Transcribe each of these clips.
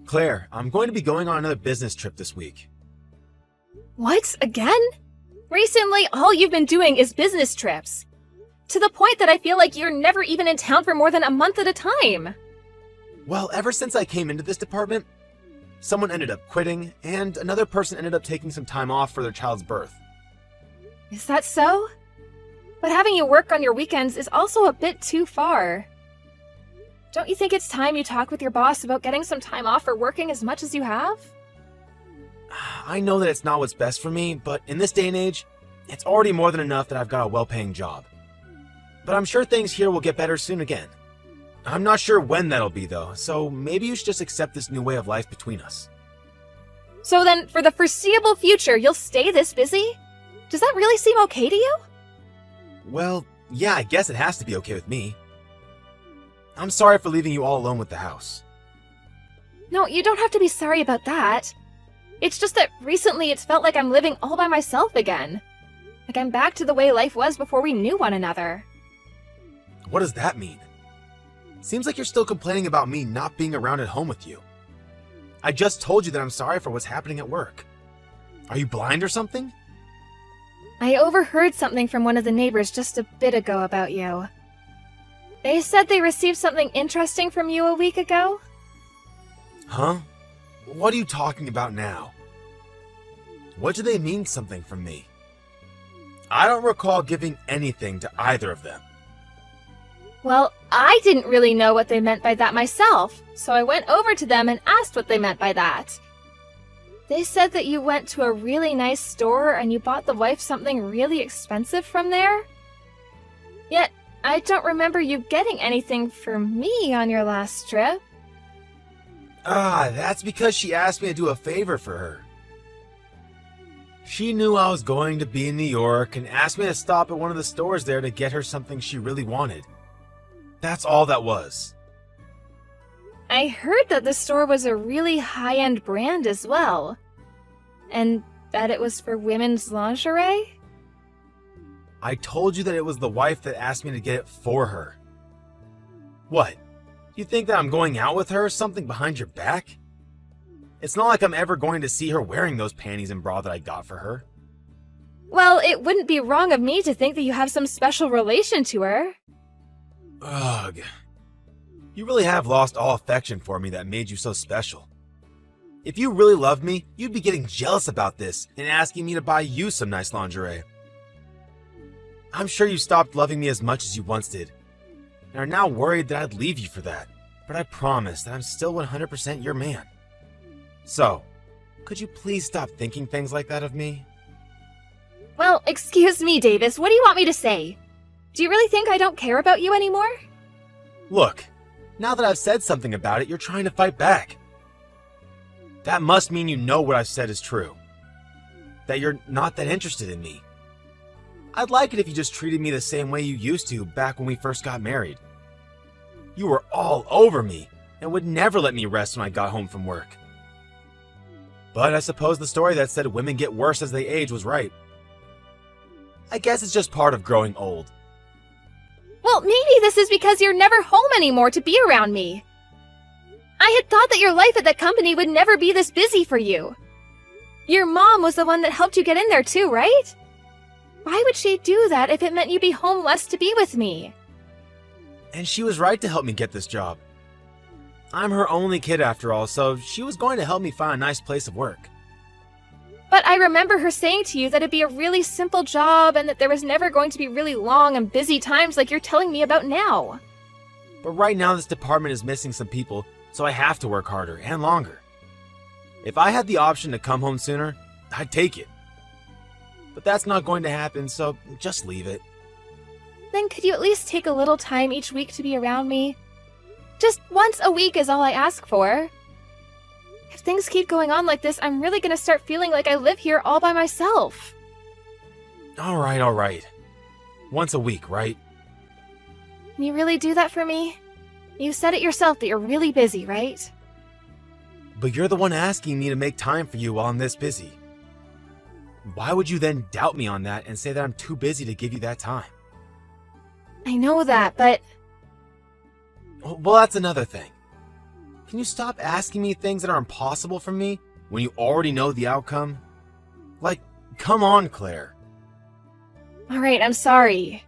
Claire, I'm going to be going on another business trip this week. What? Again? Recently, all you've been doing is business trips. To the point that I feel like you're never even in town for more than a month at a time. Well, ever since I came into this department, someone ended up quitting, and another person ended up taking some time off for their child's birth. Is that so? But having you work on your weekends is also a bit too far. Don't you think it's time you talk with your boss about getting some time off for working as much as you have? I know that it's not what's best for me, but in this day and age, it's already more than enough that I've got a well-paying job. But I'm sure things here will get better soon again. I'm not sure when that'll be though, so maybe you should just accept this new way of life between us. So then, for the foreseeable future, you'll stay this busy? Does that really seem okay to you? Well, yeah, I guess it has to be okay with me. I'm sorry for leaving you all alone with the house. No, you don't have to be sorry about that. It's just that recently it's felt like I'm living all by myself again. Like I'm back to the way life was before we knew one another. What does that mean? Seems like you're still complaining about me not being around at home with you. I just told you that I'm sorry for what's happening at work. Are you blind or something? I overheard something from one of the neighbors just a bit ago about you. They said they received something interesting from you a week ago. Huh? What are you talking about now? What do they mean something from me? I don't recall giving anything to either of them. Well, I didn't really know what they meant by that myself, so I went over to them and asked what they meant by that. They said that you went to a really nice store and you bought the wife something really expensive from there. Yet, I don't remember you getting anything for me on your last trip. That's because she asked me to do a favor for her. She knew I was going to be in New York and asked me to stop at one of the stores there to get her something she really wanted. That's all that was. I heard that the store was a really high-end brand as well. And that it was for women's lingerie? I told you that it was the wife that asked me to get it for her. What? You think that I'm going out with her or something behind your back? It's not like I'm ever going to see her wearing those panties and bra that I got for her. Well, it wouldn't be wrong of me to think that you have some special relation to her. Ugh. You really have lost all affection for me that made you so special. If you really loved me, you'd be getting jealous about this and asking me to buy you some nice lingerie. I'm sure you stopped loving me as much as you once did, and are now worried that I'd leave you for that, but I promise that I'm still 100% your man. So, could you please stop thinking things like that of me? Well, excuse me, Davis, what do you want me to say? Do you really think I don't care about you anymore? Look, now that I've said something about it, you're trying to fight back. That must mean you know what I've said is true. That you're not that interested in me. I'd like it if you just treated me the same way you used to back when we first got married. You were all over me and would never let me rest when I got home from work. But I suppose the story that said women get worse as they age was right. I guess it's just part of growing old. Well, maybe this is because you're never home anymore to be around me. I had thought that your life at that company would never be this busy for you. Your mom was the one that helped you get in there too, right? Why would she do that if it meant you'd be home less to be with me? And she was right to help me get this job. I'm her only kid after all, so she was going to help me find a nice place of work. But I remember her saying to you that it'd be a really simple job and that there was never going to be really long and busy times like you're telling me about now. But right now this department is missing some people, so I have to work harder and longer. If I had the option to come home sooner, I'd take it. But that's not going to happen, so just leave it. Then could you at least take a little time each week to be around me? Just once a week is all I ask for. If things keep going on like this, I'm really gonna start feeling like I live here all by myself. Alright. Once a week, right? Can you really do that for me? You said it yourself that you're really busy, right? But you're the one asking me to make time for you while I'm this busy. Why would you then doubt me on that and say that I'm too busy to give you that time? I know that, but... Well, that's another thing. Can you stop asking me things that are impossible for me when you already know the outcome? Like, come on, Claire. Alright, I'm sorry.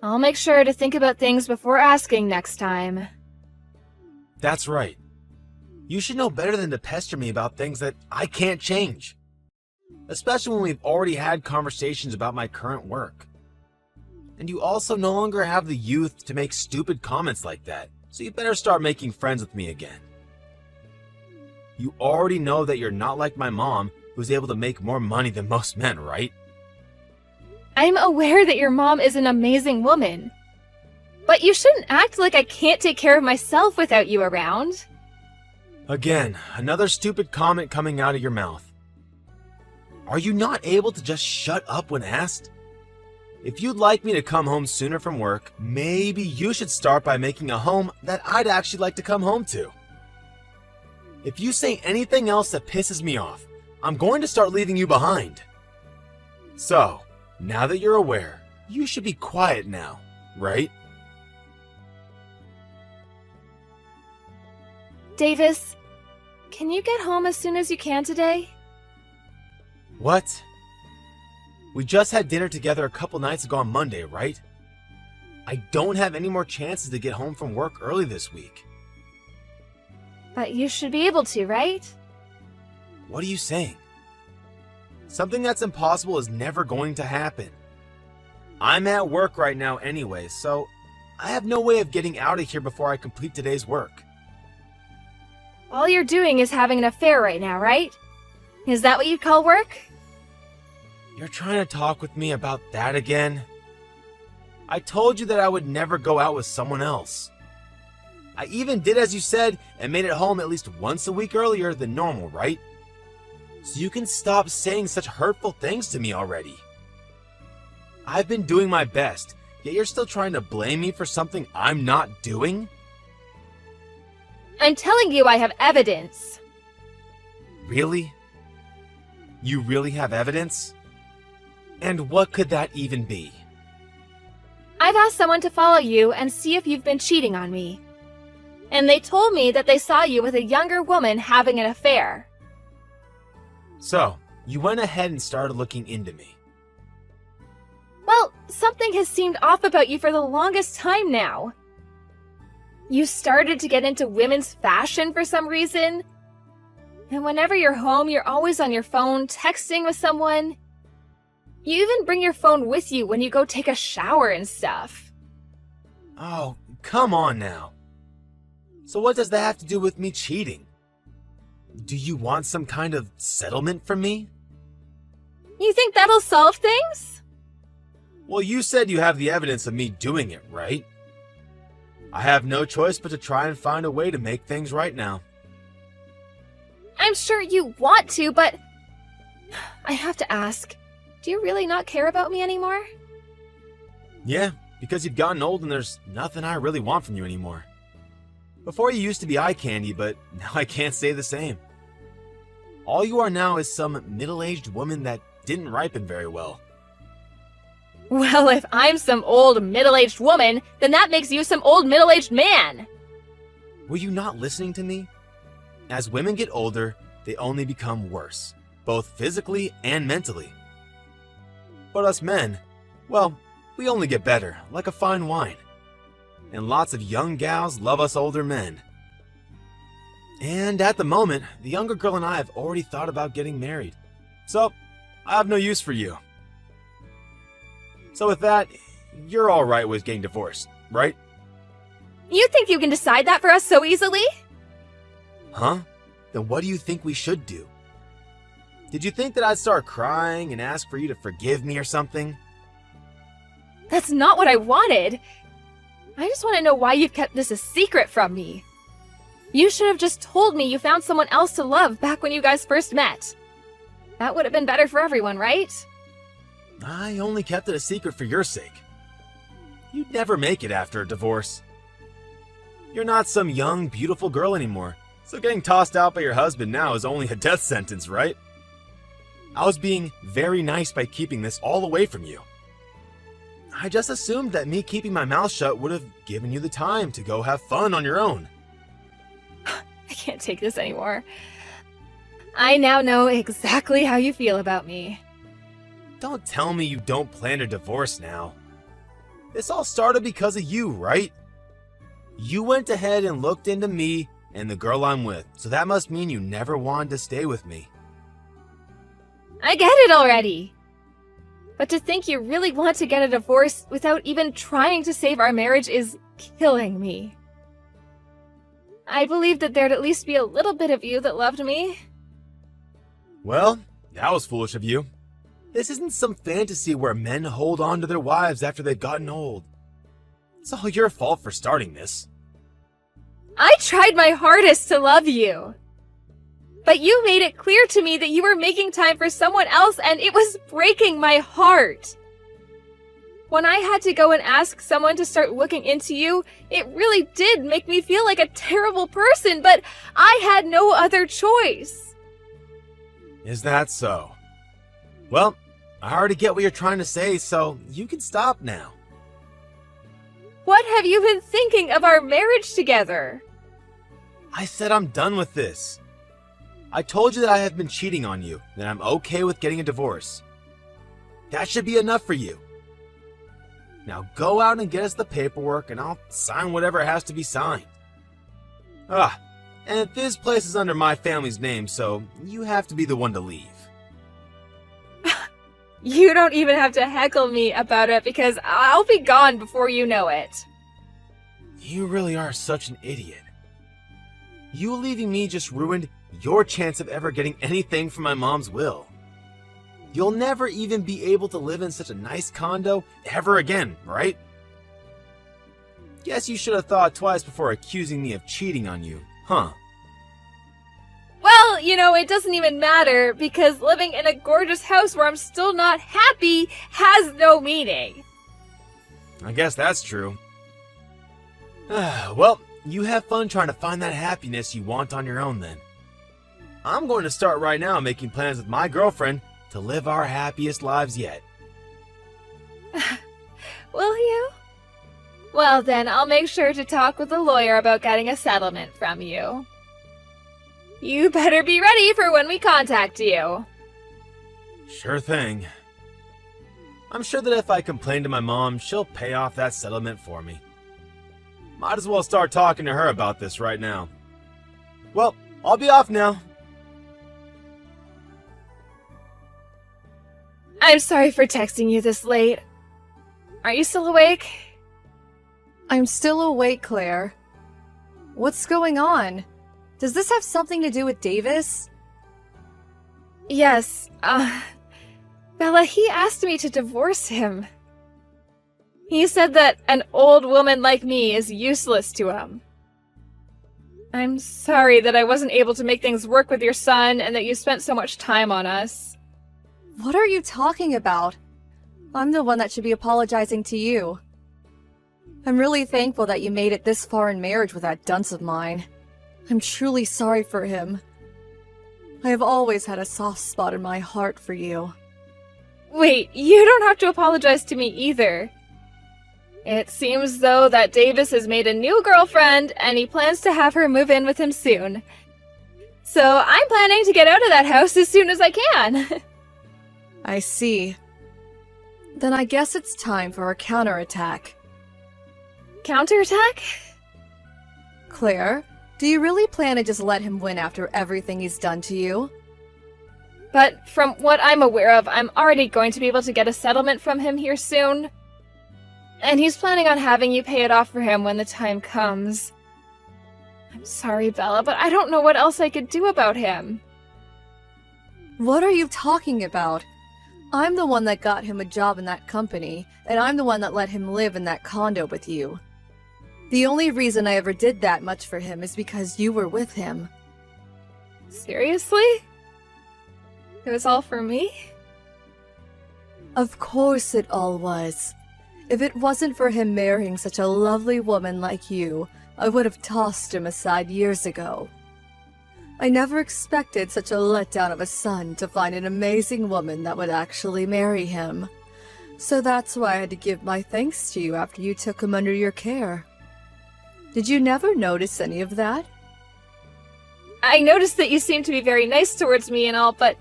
I'll make sure to think about things before asking next time. That's right. You should know better than to pester me about things that I can't change. Especially when we've already had conversations about my current work. And you also no longer have the youth to make stupid comments like that, so you better start making friends with me again. You already know that you're not like my mom, who's able to make more money than most men, right? I'm aware that your mom is an amazing woman. But you shouldn't act like I can't take care of myself without you around. Again, another stupid comment coming out of your mouth. Are you not able to just shut up when asked? If you'd like me to come home sooner from work, maybe you should start by making a home that I'd actually like to come home to. If you say anything else that pisses me off, I'm going to start leaving you behind. So, now that you're aware, you should be quiet now, right? Davis, can you get home as soon as you can today? What? We just had dinner together a couple nights ago on Monday, right? I don't have any more chances to get home from work early this week. But you should be able to, right? What are you saying? Something that's impossible is never going to happen. I'm at work right now anyway, so I have no way of getting out of here before I complete today's work. All you're doing is having an affair right now, right? Is that what you'd call work? You're trying to talk with me about that again? I told you that I would never go out with someone else. I even did as you said and made it home at least once a week earlier than normal, right? So you can stop saying such hurtful things to me already. I've been doing my best, yet you're still trying to blame me for something I'm not doing? I'm telling you I have evidence. Really? You really have evidence? And what could that even be? I've asked someone to follow you and see if you've been cheating on me. And they told me that they saw you with a younger woman having an affair. So, you went ahead and started looking into me. Well, something has seemed off about you for the longest time now. You started to get into women's fashion for some reason. And whenever you're home, you're always on your phone, texting with someone. You even bring your phone with you when you go take a shower and stuff. Oh, come on now. So what does that have to do with me cheating? Do you want some kind of settlement from me? You think that'll solve things? Well, you said you have the evidence of me doing it, right? I have no choice but to try and find a way to make things right now. I'm sure you want to, but I have to ask, do you really not care about me anymore? Yeah, because you've gotten old and there's nothing I really want from you anymore. Before you used to be eye candy, but now I can't say the same. All you are now is some middle-aged woman that didn't ripen very well. Well, if I'm some old middle-aged woman, then that makes you some old middle-aged man. Were you not listening to me? As women get older, they only become worse, both physically and mentally. But us men, well, we only get better, like a fine wine. And lots of young gals love us older men. And at the moment, the younger girl and I have already thought about getting married. So, I have no use for you. So with that, you're alright with getting divorced, right? You think you can decide that for us so easily? Huh? Then what do you think we should do? Did you think that I'd start crying and ask for you to forgive me or something? That's not what I wanted. I just want to know why you've kept this a secret from me. You should have just told me you found someone else to love back when you guys first met. That would have been better for everyone, right? I only kept it a secret for your sake. You'd never make it after a divorce. You're not some young, beautiful girl anymore, so getting tossed out by your husband now is only a death sentence, right? I was being very nice by keeping this all away from you. I just assumed that me keeping my mouth shut would have given you the time to go have fun on your own. can't take this anymore. I now know exactly how you feel about me. Don't tell me you don't plan a divorce now. This all started because of you, right? You went ahead and looked into me and the girl I'm with, so that must mean you never wanted to stay with me. I get it already. But to think you really want to get a divorce without even trying to save our marriage is killing me. I believed that there'd at least be a little bit of you that loved me. Well, that was foolish of you. This isn't some fantasy where men hold on to their wives after they've gotten old. It's all your fault for starting this. I tried my hardest to love you. But you made it clear to me that you were making time for someone else, and it was breaking my heart. When I had to go and ask someone to start looking into you, it really did make me feel like a terrible person, but I had no other choice. Is that so? Well, I already get what you're trying to say, so you can stop now. What have you been thinking of our marriage together? I said I'm done with this. I told you that I have been cheating on you, that I'm okay with getting a divorce. That should be enough for you. Now go out and get us the paperwork and I'll sign whatever has to be signed. And this place is under my family's name, so you have to be the one to leave. You don't even have to heckle me about it because I'll be gone before you know it. You really are such an idiot. You leaving me just ruined your chance of ever getting anything from my mom's will. You'll never even be able to live in such a nice condo ever again, right? Guess you should have thought twice before accusing me of cheating on you, huh? Well, it doesn't even matter because living in a gorgeous house where I'm still not happy has no meaning. I guess that's true. Well, you have fun trying to find that happiness you want on your own then. I'm going to start right now making plans with my girlfriend to live our happiest lives yet. Will you? Well then, I'll make sure to talk with the lawyer about getting a settlement from you. You better be ready for when we contact you. Sure thing. I'm sure that if I complain to my mom, she'll pay off that settlement for me. Might as well start talking to her about this right now. Well, I'll be off now. I'm sorry for texting you this late. Are you still awake? I'm still awake, Claire. What's going on? Does this have something to do with Davis? Yes, Bella, he asked me to divorce him. He said that an old woman like me is useless to him. I'm sorry that I wasn't able to make things work with your son and that you spent so much time on us. What are you talking about? I'm the one that should be apologizing to you. I'm really thankful that you made it this far in marriage with that dunce of mine. I'm truly sorry for him. I have always had a soft spot in my heart for you. Wait, you don't have to apologize to me either. It seems though that Davis has made a new girlfriend and he plans to have her move in with him soon. So I'm planning to get out of that house as soon as I can. I see. Then I guess it's time for a counterattack. Counterattack? Claire, do you really plan to just let him win after everything he's done to you? But from what I'm aware of, I'm already going to be able to get a settlement from him here soon. And he's planning on having you pay it off for him when the time comes. I'm sorry, Bella, but I don't know what else I could do about him. What are you talking about? I'm the one that got him a job in that company, and I'm the one that let him live in that condo with you. The only reason I ever did that much for him is because you were with him. Seriously? It was all for me? Of course it all was. If it wasn't for him marrying such a lovely woman like you, I would have tossed him aside years ago. I never expected such a letdown of a son to find an amazing woman that would actually marry him. So that's why I had to give my thanks to you after you took him under your care. Did you never notice any of that? I noticed that you seemed to be very nice towards me and all, but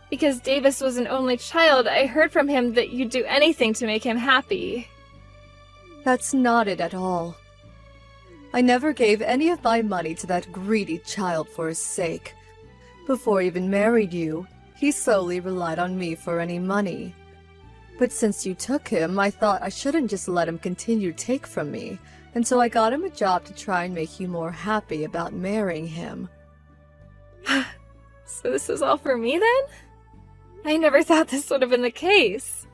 because Davis was an only child, I heard from him that you'd do anything to make him happy. That's not it at all. I never gave any of my money to that greedy child for his sake. Before I even married you, he solely relied on me for any money. But since you took him, I thought I shouldn't just let him continue to take from me, and so I got him a job to try and make you more happy about marrying him. So this was all for me then? I never thought this would have been the case.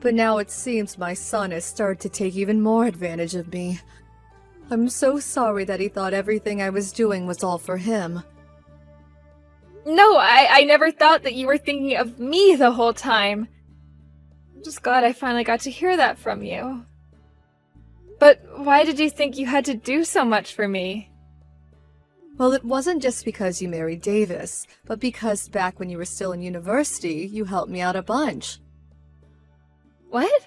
But now it seems my son has started to take even more advantage of me. I'm so sorry that he thought everything I was doing was all for him. No, I never thought that you were thinking of me the whole time. I'm just glad I finally got to hear that from you. But why did you think you had to do so much for me? Well, it wasn't just because you married Davis, but because back when you were still in university, you helped me out a bunch. What?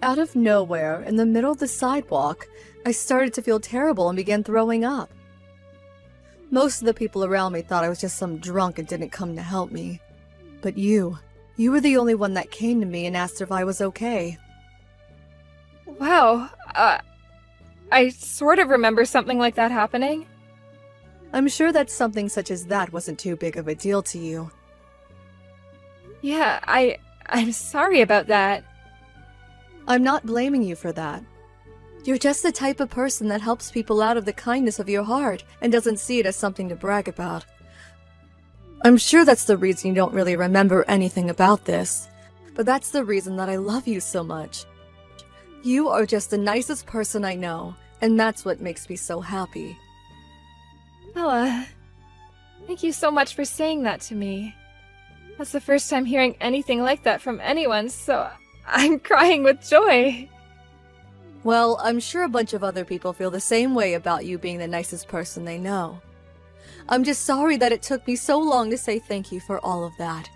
Out of nowhere, in the middle of the sidewalk, I started to feel terrible and began throwing up. Most of the people around me thought I was just some drunk and didn't come to help me. But you were the only one that came to me and asked if I was okay. Wow, I sort of remember something like that happening. I'm sure that something such as that wasn't too big of a deal to you. Yeah, I'm sorry about that. I'm not blaming you for that. You're just the type of person that helps people out of the kindness of your heart and doesn't see it as something to brag about. I'm sure that's the reason you don't really remember anything about this, but that's the reason that I love you so much. You are just the nicest person I know, and that's what makes me so happy. Ella, thank you so much for saying that to me. That's the first time hearing anything like that from anyone, so I'm crying with joy. Well, I'm sure a bunch of other people feel the same way about you being the nicest person they know. I'm just sorry that it took me so long to say thank you for all of that.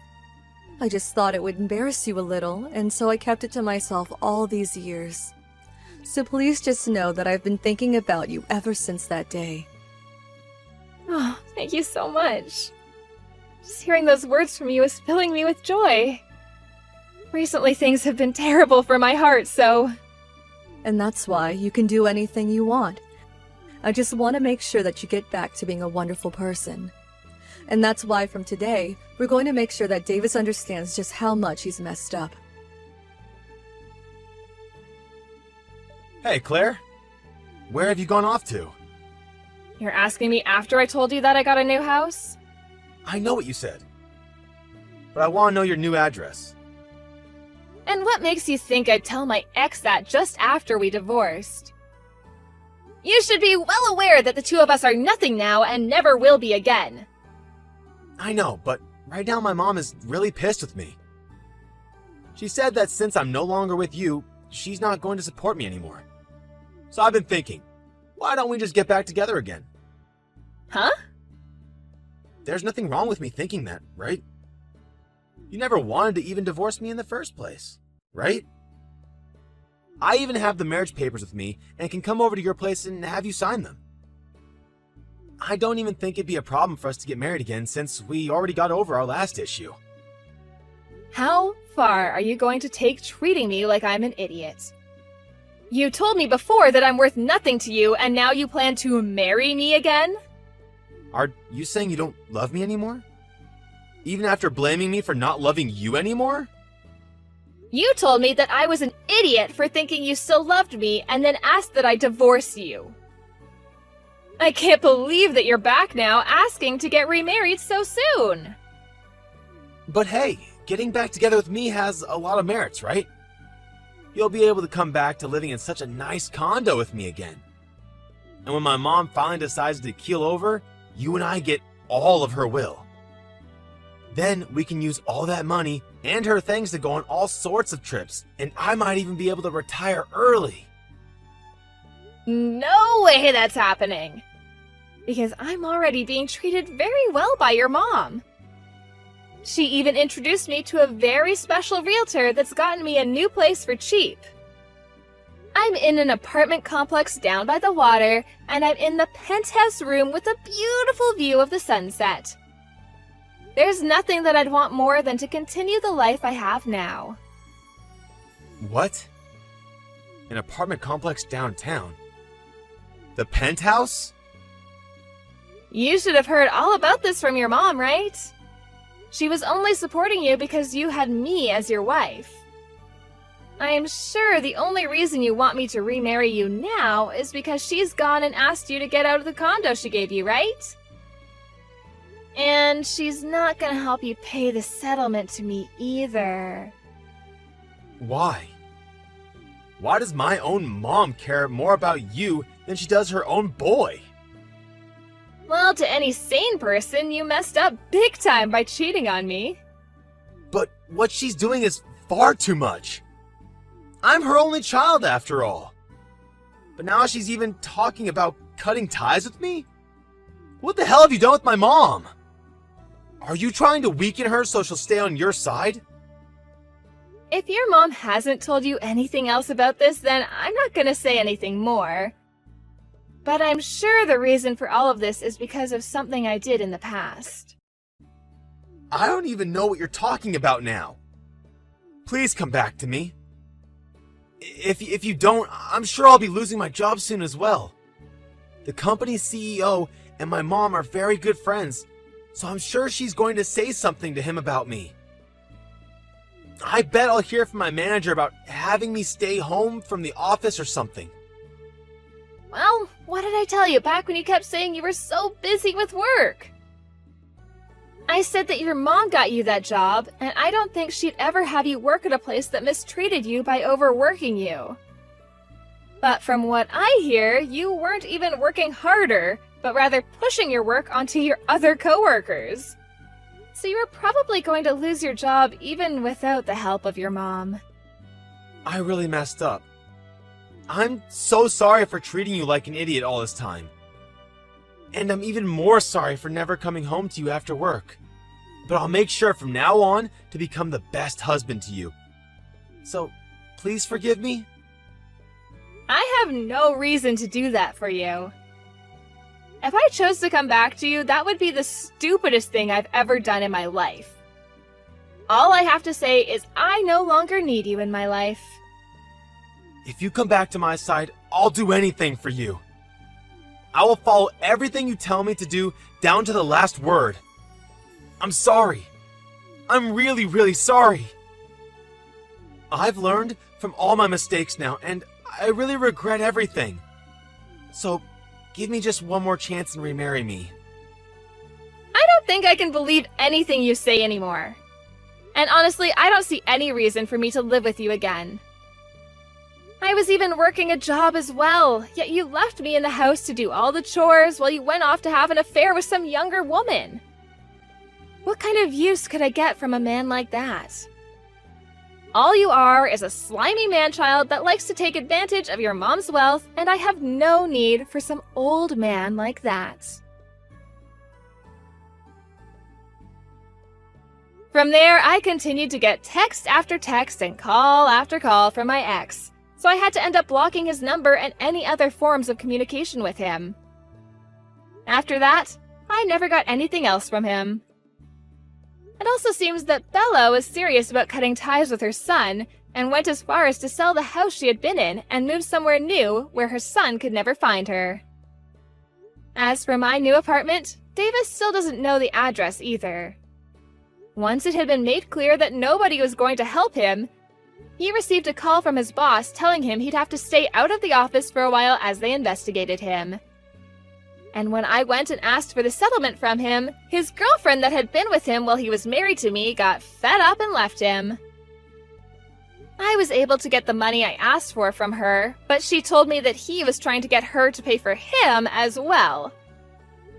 I just thought it would embarrass you a little, and so I kept it to myself all these years. So please just know that I've been thinking about you ever since that day. Oh, thank you so much. Just hearing those words from you is filling me with joy. Recently things have been terrible for my heart, so... And that's why you can do anything you want. I just want to make sure that you get back to being a wonderful person. And that's why from today, we're going to make sure that Davis understands just how much he's messed up. Hey, Claire. Where have you gone off to? You're asking me after I told you that I got a new house? I know what you said. But I want to know your new address. And what makes you think I'd tell my ex that just after we divorced? You should be well aware that the two of us are nothing now and never will be again. I know, but right now my mom is really pissed with me. She said that since I'm no longer with you, she's not going to support me anymore. So I've been thinking, why don't we just get back together again? Huh? There's nothing wrong with me thinking that, right? You never wanted to even divorce me in the first place, right? I even have the marriage papers with me and can come over to your place and have you sign them. I don't even think it'd be a problem for us to get married again since we already got over our last issue. How far are you going to take treating me like I'm an idiot? You told me before that I'm worth nothing to you, and now you plan to marry me again? Are you saying you don't love me anymore? Even after blaming me for not loving you anymore? You told me that I was an idiot for thinking you still loved me, and then asked that I divorce you. I can't believe that you're back now asking to get remarried so soon. But hey, getting back together with me has a lot of merits, right? You'll be able to come back to living in such a nice condo with me again. And when my mom finally decides to keel over, you and I get all of her will. Then we can use all that money and her things to go on all sorts of trips, and I might even be able to retire early. No way that's happening. Because I'm already being treated very well by your mom. She even introduced me to a very special realtor that's gotten me a new place for cheap. I I'm in an apartment complex down by the water, and I'm in the penthouse room with a beautiful view of the sunset. There's nothing that I'd want more than to continue the life I have now. What? An apartment complex downtown? The penthouse? You should have heard all about this from your mom, right? She was only supporting you because you had me as your wife. I am sure the only reason you want me to remarry you now is because she's gone and asked you to get out of the condo she gave you, right? And she's not gonna help you pay the settlement to me either. Why? Why does my own mom care more about you than she does her own boy? Well, to any sane person, you messed up big time by cheating on me. But what she's doing is far too much. I'm her only child after all. But now she's even talking about cutting ties with me? What the hell have you done with my mom? Are you trying to weaken her so she'll stay on your side? If your mom hasn't told you anything else about this, then I'm not gonna say anything more. But I'm sure the reason for all of this is because of something I did in the past. I don't even know what you're talking about now. Please come back to me. If you don't, I'm sure I'll be losing my job soon as well. The company's CEO and my mom are very good friends, so I'm sure she's going to say something to him about me. I bet I'll hear from my manager about having me stay home from the office or something. Well, what did I tell you back when you kept saying you were so busy with work? I said that your mom got you that job, and I don't think she'd ever have you work at a place that mistreated you by overworking you. But from what I hear, you weren't even working harder, but rather pushing your work onto your other coworkers. So you were probably going to lose your job even without the help of your mom. I really messed up. I'm so sorry for treating you like an idiot all this time. And I'm even more sorry for never coming home to you after work. But I'll make sure from now on to become the best husband to you. So, please forgive me? I have no reason to do that for you. If I chose to come back to you, that would be the stupidest thing I've ever done in my life. All I have to say is I no longer need you in my life. If you come back to my side, I'll do anything for you. I will follow everything you tell me to do down to the last word. I'm sorry. I'm really, really sorry. I've learned from all my mistakes now, and I really regret everything. So, give me just one more chance and remarry me. I don't think I can believe anything you say anymore. And honestly, I don't see any reason for me to live with you again. I was even working a job as well, yet you left me in the house to do all the chores while you went off to have an affair with some younger woman. What kind of use could I get from a man like that? All you are is a slimy man-child that likes to take advantage of your mom's wealth, and I have no need for some old man like that. From there, I continued to get text after text and call after call from my ex, so I had to end up blocking his number and any other forms of communication with him. After that, I never got anything else from him. It also seems that Bella was serious about cutting ties with her son and went as far as to sell the house she had been in and move somewhere new where her son could never find her. As for my new apartment, Davis still doesn't know the address either. Once it had been made clear that nobody was going to help him, he received a call from his boss telling him he'd have to stay out of the office for a while as they investigated him. And when I went and asked for the settlement from him, his girlfriend that had been with him while he was married to me got fed up and left him. I was able to get the money I asked for from her, but she told me that he was trying to get her to pay for him as well.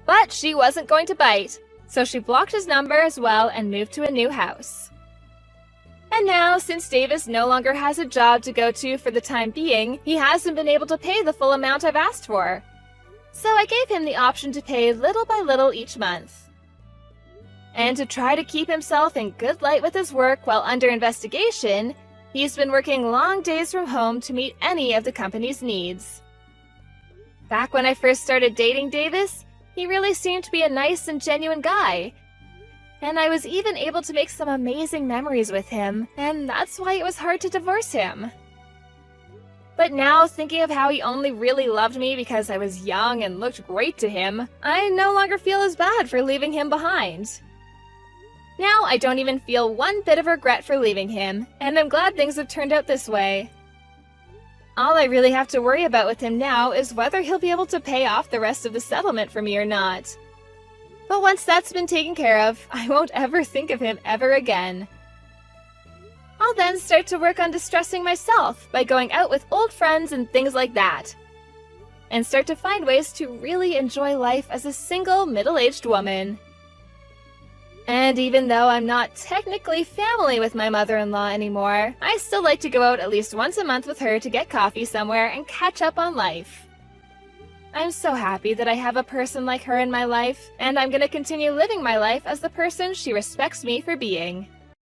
But she wasn't going to bite, so she blocked his number as well and moved to a new house. And now, since Davis no longer has a job to go to for the time being, he hasn't been able to pay the full amount I've asked for. So I gave him the option to pay little by little each month. And to try to keep himself in good light with his work while under investigation, He's been working long days from home to meet any of the company's needs. Back when I first started dating Davis, he really seemed to be a nice and genuine guy. And I was even able to make some amazing memories with him, and that's why it was hard to divorce him. But now, thinking of how he only really loved me because I was young and looked great to him, I no longer feel as bad for leaving him behind. Now, I don't even feel one bit of regret for leaving him, and I'm glad things have turned out this way. All I really have to worry about with him now is whether he'll be able to pay off the rest of the settlement for me or not. But once that's been taken care of, I won't ever think of him ever again. I'll then start to work on distressing myself by going out with old friends and things like that. And start to find ways to really enjoy life as a single, middle-aged woman. And even though I'm not technically family with my mother-in-law anymore, I still like to go out at least once a month with her to get coffee somewhere and catch up on life. I'm so happy that I have a person like her in my life, and I'm gonna continue living my life as the person she respects me for being.